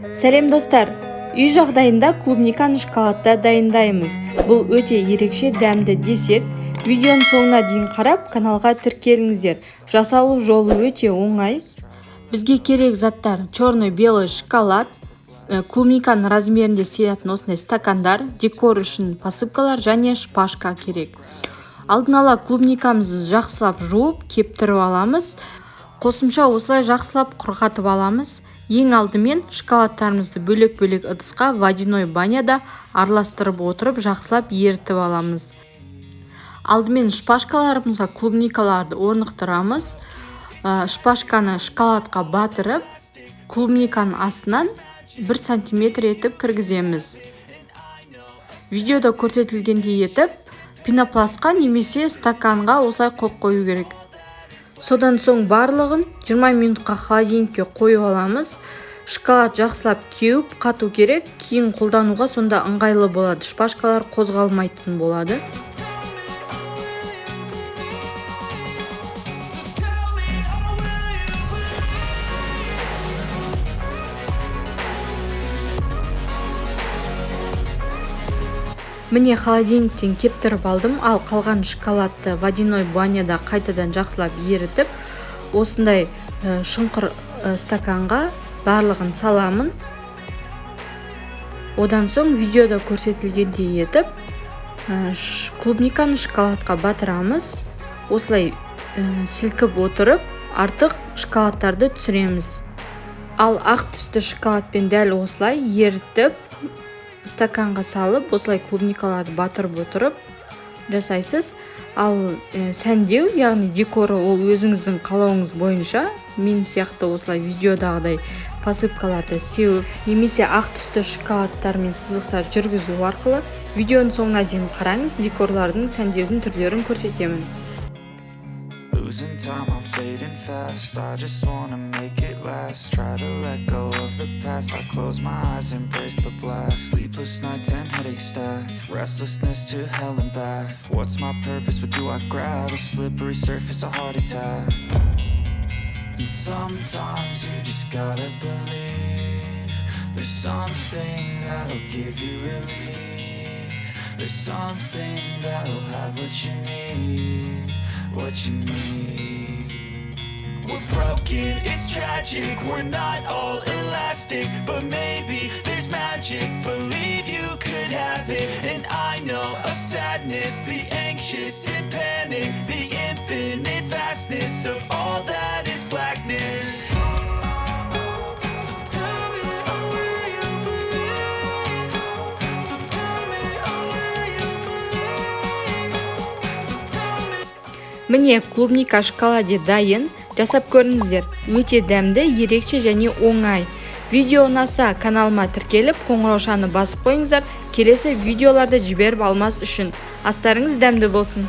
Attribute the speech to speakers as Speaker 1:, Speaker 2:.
Speaker 1: Сәлем достар! Үй жағдайында клубниканы шоколадта дайындаймыз. Бұл өте ерекше дәмді десерт. Видеоның соңына дейін қарап, каналға тіркеліңіздер. Жасалу жолы өте оңай. Бізге керек заттар: черный белый шоколад, клубниканың размерінде сиятын осындай стакандар, декор үшін посыпкалар және шпажка керек. Алдын ала клубникамызды жақсылап жуып, кептіріп аламыз. Қосымша осылай жақсылап құрғатып аламыз. Ең алдымен шоколадтарымызды бөлек-бөлек ыдысқа водяной баняда араластырып отырып жақсылап ерітіп аламыз. Алдымен шпажкаларымызға клубникаларды орнықтырамыз. Шпажканы шоколадқа батырып, клубниканың астынан 1 см етіп кіргіземіз. Видеода көрсетілгендей етіп, пенопластқа немесе стаканға осылай қойып қою керек. Содан соң барлығын 20 минутқа холодильникке қойып аламыз. Шоколад жақсылап кеуіп қату керек, кейін қолдануға сонда ыңғайлы болады. Шпажкалар қозғалмайтын болады. Міне холодильниктен кептіріп алдым, ал қалған шоколадты водяной баняда қайтадан жақсылап ерітіп, осындай шұңқыр стаканға барлығын саламын. Одан соң видеода көрсетілгендей етіп, клубниканы шоколадқа батырамыз. Осылай сілкіп отырып, артық шоколадтарды түсіреміз. Ал ақ түсті шоколадпен дәл осылай ерітіп, стаканға салып, осылай клубникаларды батырып отырып жасайсыз. Ал сәндеу, яғни декоры ол өзіңіздің қалауыңыз бойынша, мен сияқты осылай видеодағыдай посыпкаларды сеуіп, немесе ақ түсті шоколадтар мен сызықтар жүргізу арқылы видеоның соңына дейін қараңыз, декорлардың сәндеудің түрлерін көрсетемін.
Speaker 2: Losing time, I'm fading fast. I just wanna make it last. Try to let go of the past. I close my eyes, embrace the blast. Sleepless nights and headaches stack. Restlessness to hell and back. What's my purpose? What do I grab? A slippery surface, a heart attack. And sometimes you just gotta believe there's something that'll give you relief. There's something that'll have what you need. What you need. We're broken, it's tragic. We're not all elastic, but maybe there's magic. Believe you could have it. And I know of sadness, the anxious and panic, the infinite vastness of all that is blackness.
Speaker 1: Міне клубника шоколаде дайын. Жасап көріңіздер. Өте дәмді, ерекше және оңай. Видео ұнаса, каналыма тіркеліп, қоңыраушаны басып қойыңыздар. Келесі видеоларды жіберіп алмас үшін. Астарыңыз дәмді болсын.